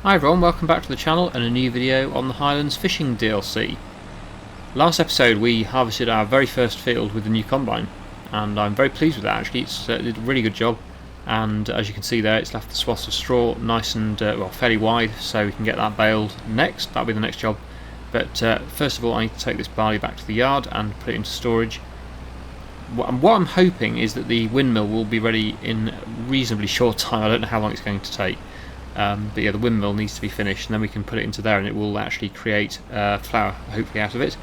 Hi everyone, welcome back to the channel and a new video on the Highlands fishing DLC. Last episode we harvested our very first field with the new combine, and I'm very pleased with that actually. It did a really good job, and as you can see there, it's left the swaths of straw nice and well, fairly wide, so we can get that baled next. That'll be the next job. But first of all I need to take this barley back to the yard and put it into storage. What I'm hoping is that the windmill will be ready in a reasonably short time. I don't know how long it's going to take. But yeah, the windmill needs to be finished, and then we can put it into there and it will actually create flour, hopefully, out of it.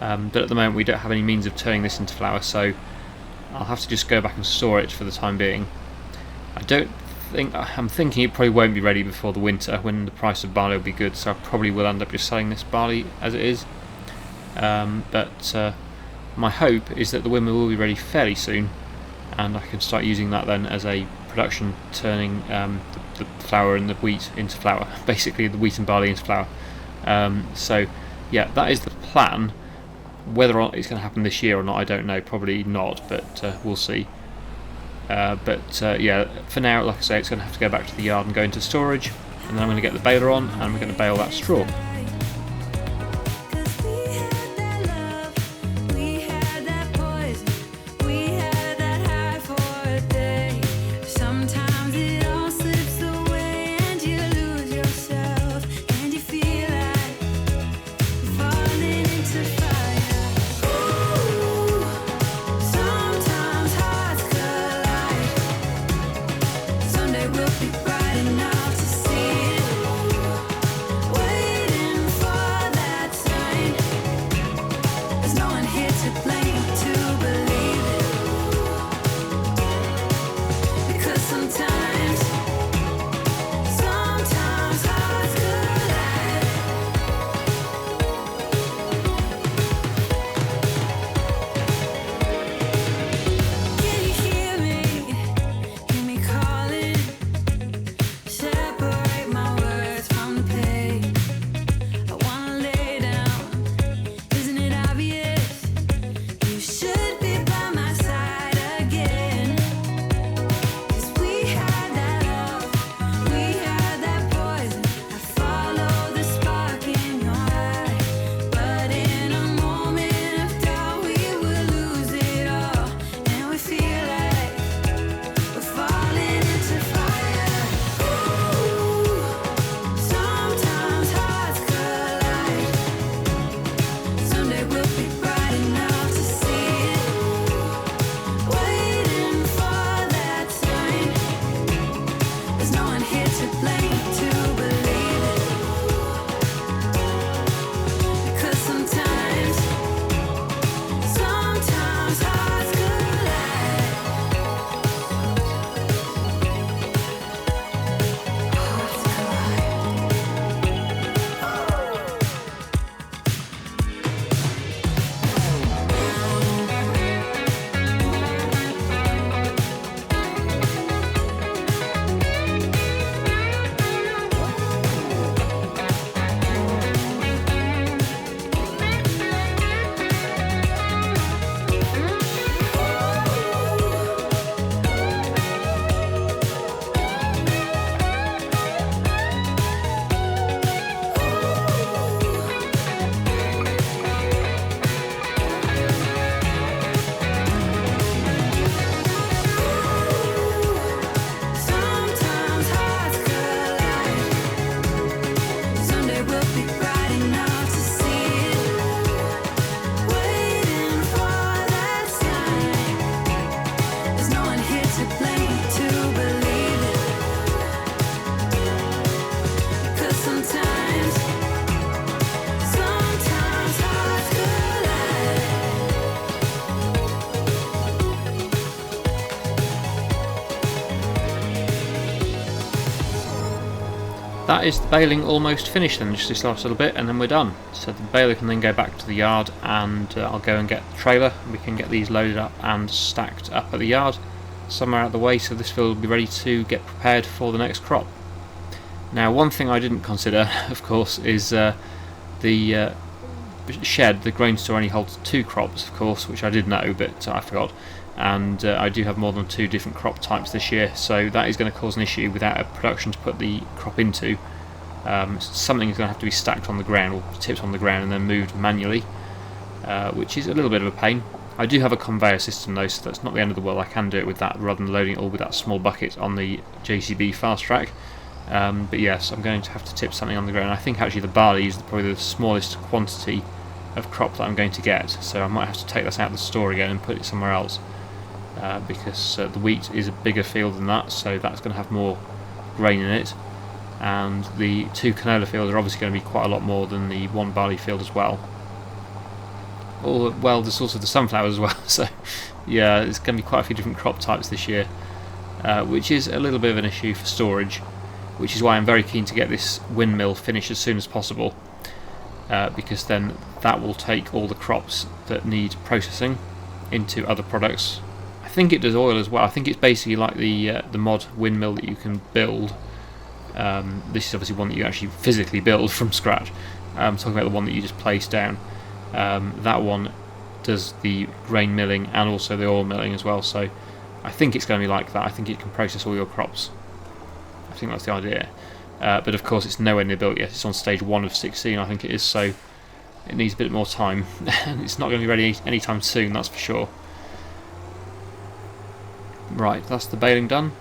But at the moment we don't have any means of turning this into flour, so I'll have to just go back and store it for the time being. I'm thinking it probably won't be ready before the winter, when the price of barley will be good, so I probably will end up just selling this barley as it is. But my hope is that the windmill will be ready fairly soon, and I can start using that then as a production, turning the flour and the wheat into flour, basically the wheat and barley into flour. So yeah, that is the plan. Whether or not it's going to happen this year or not, I don't know. Probably not, but we'll see. Yeah, for now, like I say, it's going to have to go back to the yard and go into storage, and then I'm going to get the baler on and we're going to bale that straw. That is the baling almost finished then, just this last little bit, and then we're done. So the baler can then go back to the yard, and I'll go and get the trailer, and we can get these loaded up and stacked up at the yard, somewhere out of the way, so this field will be ready to get prepared for the next crop. Now, one thing I didn't consider, of course, is the shed. The grain store only holds 2 crops, of course, which I did know, but I forgot. And I do have more than 2 different crop types this year, so that is going to cause an issue without a production to put the crop into. Something is going to have to be stacked on the ground, or tipped on the ground and then moved manually, which is a little bit of a pain. I do have a conveyor system though, so that's not the end of the world. I can do it with that rather than loading it all with that small bucket on the JCB fast track. But yes, I'm going to have to tip something on the ground. I think actually the barley is probably the smallest quantity of crop that I'm going to get, so I might have to take this out of the store again and put it somewhere else, because the wheat is a bigger field than that, so that's going to have more grain in it, and the 2 canola fields are obviously going to be quite a lot more than the 1 barley field as well. Well, there's also the sunflowers as well, so yeah, there's going to be quite a few different crop types this year, which is a little bit of an issue for storage, which is why I'm very keen to get this windmill finished as soon as possible, because then that will take all the crops that need processing into other products. I think it does oil as well. I think it's basically like the mod windmill that you can build. This is obviously one that you actually physically build from scratch. I'm talking about the one that you just place down. That one does the grain milling and also the oil milling as well, so I think it's going to be like that. I think it can process all your crops. I think that's the idea. But of course it's nowhere near built yet. It's on stage 1 of 16 I think it is, so it needs a bit more time. And it's not going to be ready anytime soon, that's for sure. Right, that's the baling done.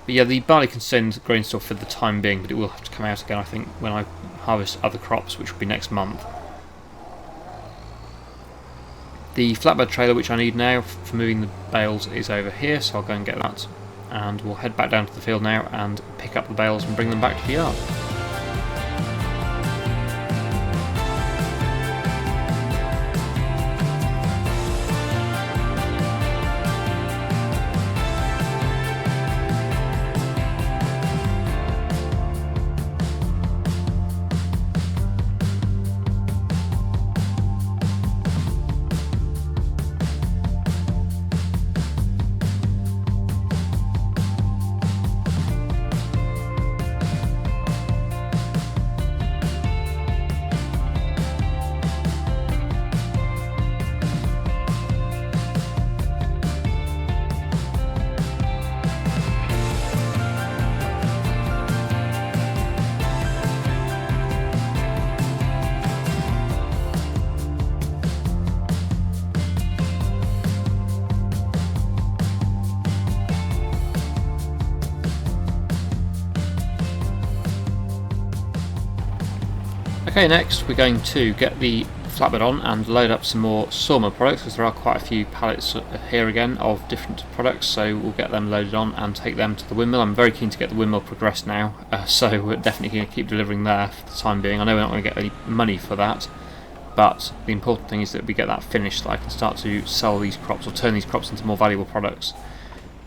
But yeah, the barley can stay in the grain store for the time being, but it will have to come out again I think when I harvest other crops, which will be next month. The flatbed trailer which I need now for moving the bales is over here, so I'll go and get that, and we'll head back down to the field now and pick up the bales and bring them back to the yard. Okay, next we're going to get the flatbed on and load up some more sawmill products, because there are quite a few pallets here again of different products, so we'll get them loaded on and take them to the windmill. I'm very keen to get the windmill progressed now, so we're definitely going to keep delivering there for the time being. I know we're not going to get any money for that, but the important thing is that we get that finished so I can start to sell these crops or turn these crops into more valuable products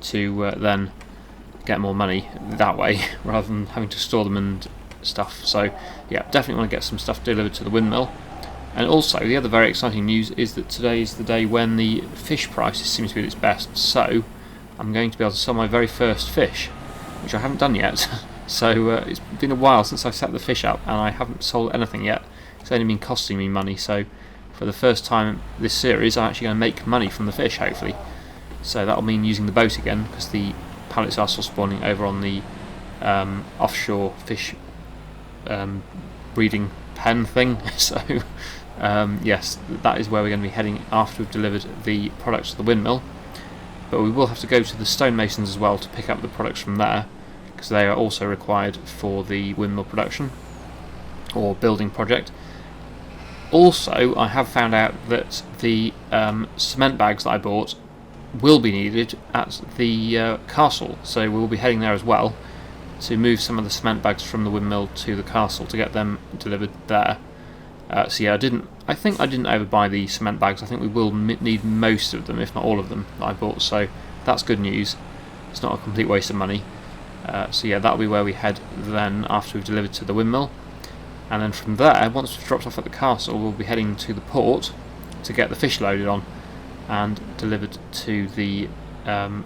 to then get more money that way rather than having to store them and stuff. So yeah, definitely want to get some stuff delivered to the windmill. And also the other very exciting news is that today is the day when the fish price seems to be at its best, so I'm going to be able to sell my very first fish, which I haven't done yet. So it's been a while since I set the fish up and I haven't sold anything yet. It's only been costing me money, so for the first time this series I'm actually going to make money from the fish, hopefully. So that'll mean using the boat again, because the pallets are still spawning over on the offshore fish breeding pen thing. So yes, that is where we're going to be heading after we've delivered the products to the windmill. But we will have to go to the stonemasons as well to pick up the products from there, because they are also required for the windmill production or building project. Also, I have found out that the cement bags that I bought will be needed at the castle, so we'll be heading there as well to move some of the cement bags from the windmill to the castle to get them delivered there. So yeah, I think I didn't overbuy the cement bags. I think we will need most of them, if not all of them, that I bought, so that's good news. It's not a complete waste of money. So yeah, that'll be where we head then after we've delivered to the windmill. And then from there, once we've dropped off at the castle, we'll be heading to the port to get the fish loaded on and delivered to the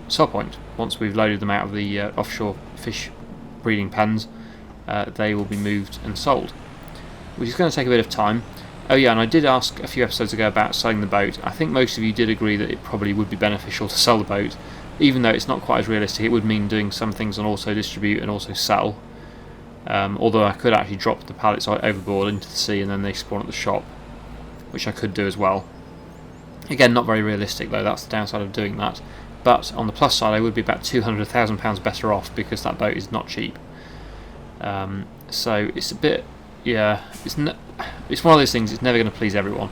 sell point. Once we've loaded them out of the offshore fish breeding pens, they will be moved and sold, which is going to take a bit of time. Oh yeah, and I did ask a few episodes ago about selling the boat. I think most of you did agree that it probably would be beneficial to sell the boat, even though it's not quite as realistic. It would mean doing some things on auto distribute and also sell. although I could actually drop the pallets overboard into the sea and then they spawn at the shop, which I could do as well. Again, not very realistic though, that's the downside of doing that. But on the plus side, I would be about £200,000 better off because that boat is not cheap. So it's a bit, yeah, it's one of those things, it's never going to please everyone.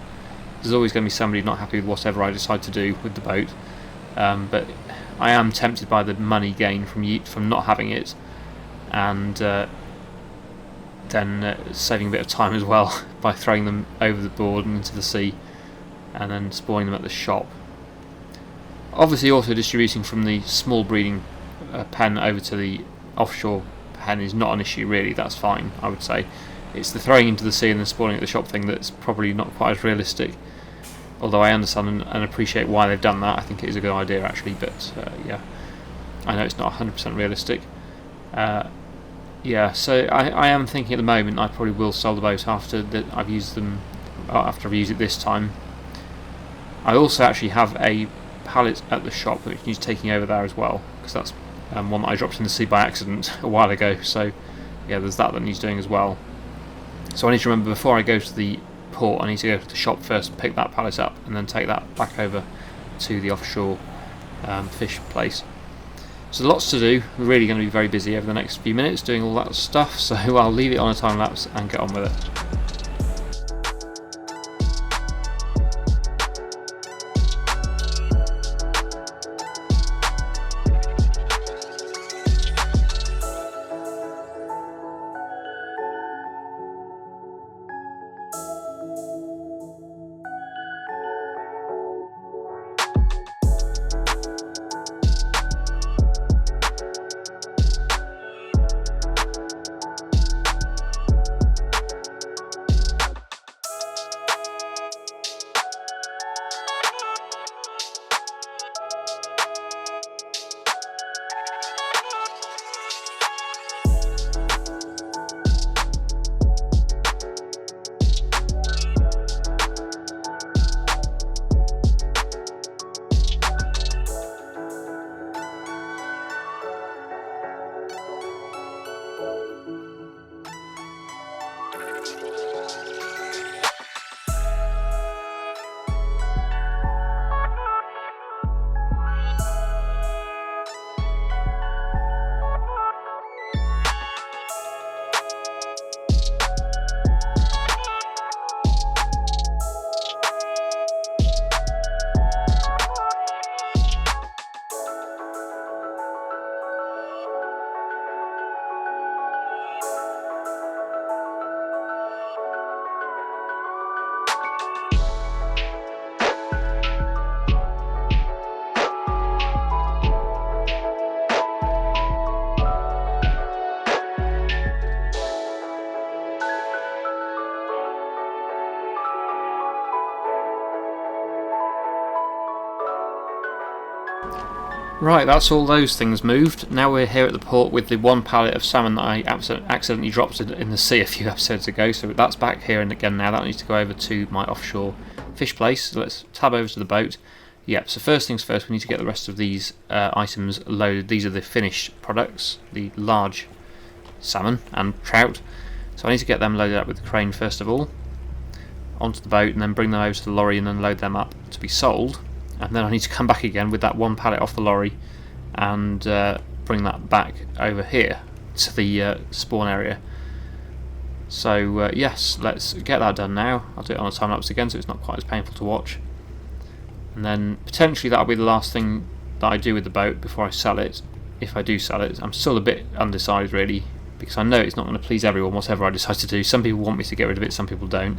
There's always going to be somebody not happy with whatever I decide to do with the boat. But I am tempted by the money gain from not having it, and then saving a bit of time as well by throwing them over the board and into the sea and then spawning them at the shop. Obviously also distributing from the small breeding pen over to the offshore pen is not an issue really, that's fine I would say. It's the throwing into the sea and then spawning at the shop thing that's probably not quite as realistic, although I understand and appreciate why they've done that. I think it is a good idea actually, but yeah, I know it's not 100% realistic. Yeah, so I am thinking at the moment I probably will sell the boat after I've used it this time. I also actually have a pallet at the shop which needs taking over there as well, because that's one that I dropped in the sea by accident a while ago, so yeah, there's that needs doing as well. So I need to remember before I go to the port I need to go to the shop first, pick that pallet up and then take that back over to the offshore fish place. So lots to do, we're really going to be very busy over the next few minutes doing all that stuff, so I'll leave it on a time lapse and get on with it. Right, that's all those things moved. Now we're here at the port with the one pallet of salmon that I accidentally dropped in the sea a few episodes ago, so that's back here and again now. That needs to go over to my offshore fish place, so let's tab over to the boat. Yep, so first things first, we need to get the rest of these items loaded. These are the finished products, the large salmon and trout, so I need to get them loaded up with the crane first of all, onto the boat, and then bring them over to the lorry and then load them up to be sold. And then I need to come back again with that one pallet off the lorry and bring that back over here to the spawn area. So yes, let's get that done now. I'll do it on a time lapse again so it's not quite as painful to watch. And then potentially that'll be the last thing that I do with the boat before I sell it, if I do sell it. I'm still a bit undecided really, because I know it's not going to please everyone whatever I decide to do. Some people want me to get rid of it, some people don't.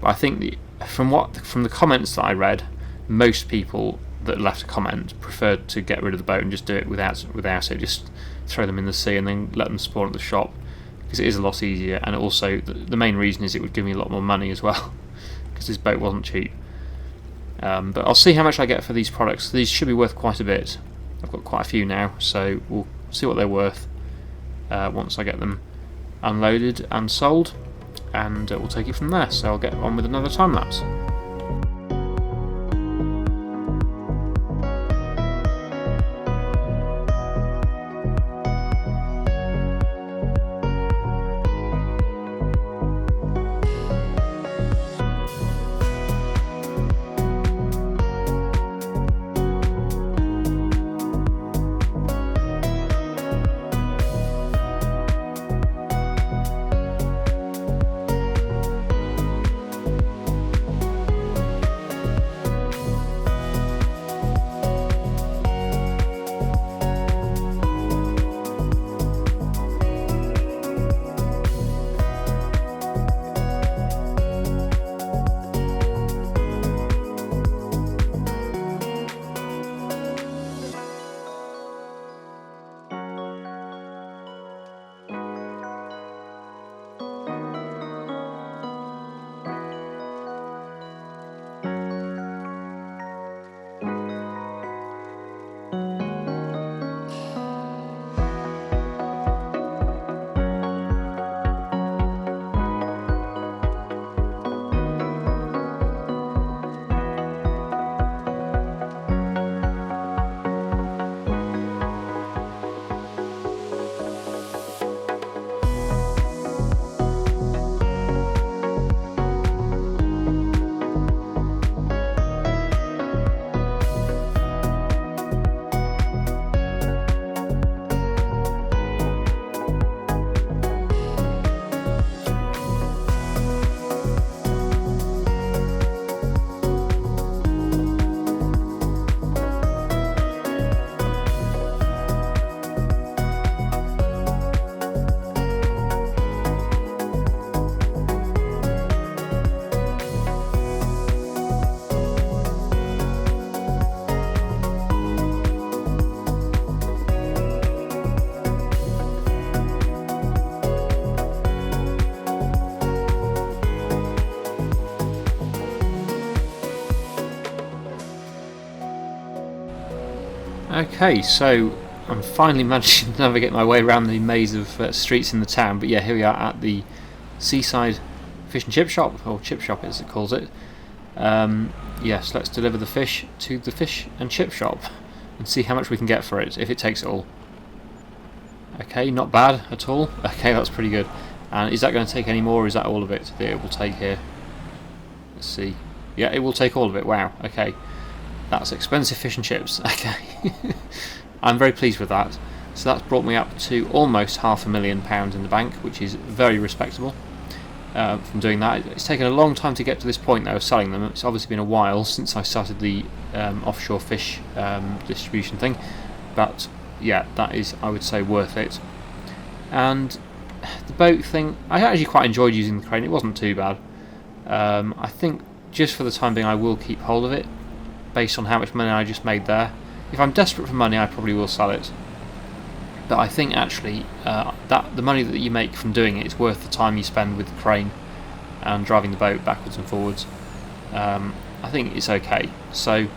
But I think from the comments that I read, most people that left a comment preferred to get rid of the boat and just do it without it, just throw them in the sea and then let them spawn at the shop, because it is a lot easier, and also the main reason is it would give me a lot more money as well, because this boat wasn't cheap. But I'll see how much I get for these products. These should be worth quite a bit. I've got quite a few now, so we'll see what they're worth once I get them unloaded and sold, and we'll take it from there. So I'll get on with another time lapse. Okay, so I'm finally managing to navigate my way around the maze of streets in the town, but yeah, here we are at the seaside fish and chip shop, or chip shop as it calls it. Yes, let's deliver the fish to the fish and chip shop and see how much we can get for it, if it takes it all. Okay, not bad at all. Okay, that's pretty good. And is that going to take any more, or is that all of it that it will take here? Let's see. Yeah, it will take all of it. Wow, okay. That's expensive fish and chips. Okay. I'm very pleased with that. So that's brought me up to almost £500,000 in the bank, which is very respectable from doing that. It's taken a long time to get to this point though of selling them. It's obviously been a while since I started the offshore fish distribution thing, but yeah, that is, I would say, worth it. And the boat thing, I actually quite enjoyed using the crane. It wasn't too bad. I think just for the time being I will keep hold of it based on how much money I just made there. If I'm desperate for money I probably will sell it, but I think actually that the money that you make from doing it is worth the time you spend with the crane and driving the boat backwards and forwards. I think it's okay. So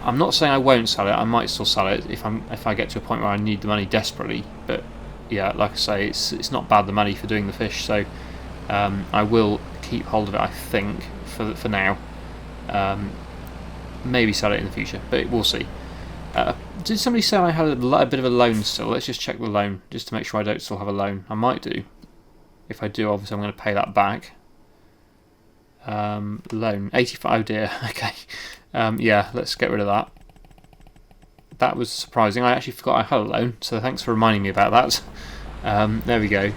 I'm not saying I won't sell it. I might still sell it if I get to a point where I need the money desperately. But yeah, like I say, it's not bad, the money for doing the fish. So I will keep hold of it, I think, for now. Maybe sell it in the future, but we'll see. Did somebody say I had a bit of a loan still? Let's just check the loan, just to make sure I don't still have a loan. I might do. If I do, obviously I'm going to pay that back. Loan, 85, oh dear, okay. Yeah, let's get rid of that. That was surprising. I actually forgot I had a loan, so thanks for reminding me about that. There we go.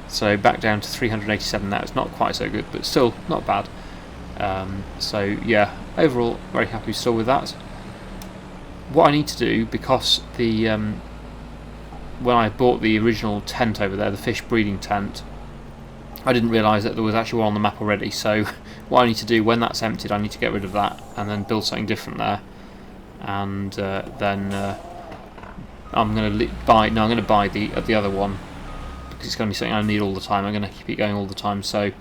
So back down to 387 now. It's not quite so good, but still not bad. So yeah, overall very happy still with that. What I need to do, because the when I bought the original tent over there, the fish breeding tent, I didn't realise that there was actually one on the map already. So what I need to do when that's emptied, I need to get rid of that and then build something different there. And then I'm going to buy. No, I'm going to buy the other one because it's going to be something I need all the time. I'm going to keep it going all the time. So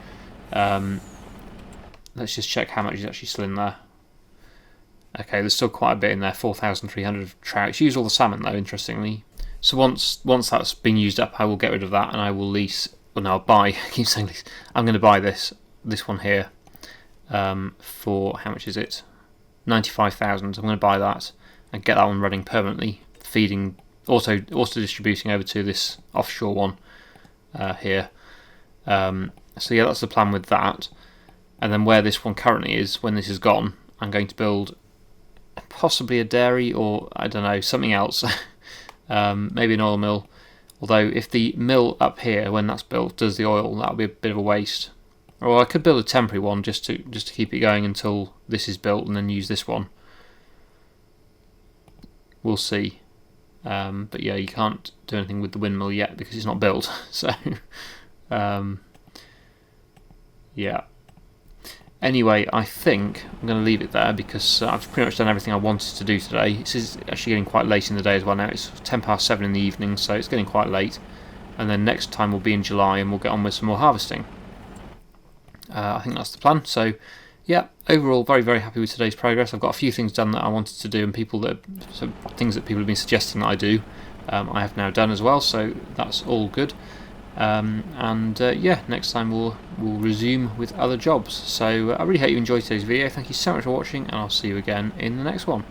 let's just check how much is actually still in there. Okay, there's still quite a bit in there, 4,300 trout. It's used all the salmon though, interestingly. So once that's been used up, I will get rid of that and I will lease. Well, no, I'll buy. I keep saying lease. I'm going to buy this one here for, how much is it? 95,000. I'm going to buy that and get that one running permanently, feeding, also distributing over to this offshore one here. So yeah, that's the plan with that. And then where this one currently is, when this is gone, I'm going to build possibly a dairy, or I don't know, something else. Maybe an oil mill. Although if the mill up here, when that's built, does the oil, that'll be a bit of a waste. Or I could build a temporary one just to keep it going until this is built, and then use this one. We'll see. But yeah, you can't do anything with the windmill yet because it's not built. So yeah. Anyway, I think I'm going to leave it there because I've pretty much done everything I wanted to do today. It's actually getting quite late in the day as well now. It's 7:10 in the evening, so it's getting quite late. And then next time will be in July and we'll get on with some more harvesting. I think that's the plan. So yeah, overall very, very happy with today's progress. I've got a few things done that I wanted to do, and things that people have been suggesting that I do, I have now done as well, so that's all good. Yeah, next time we'll resume with other jobs. So I really hope you enjoyed today's video. Thank you so much for watching, and I'll see you again in the next one.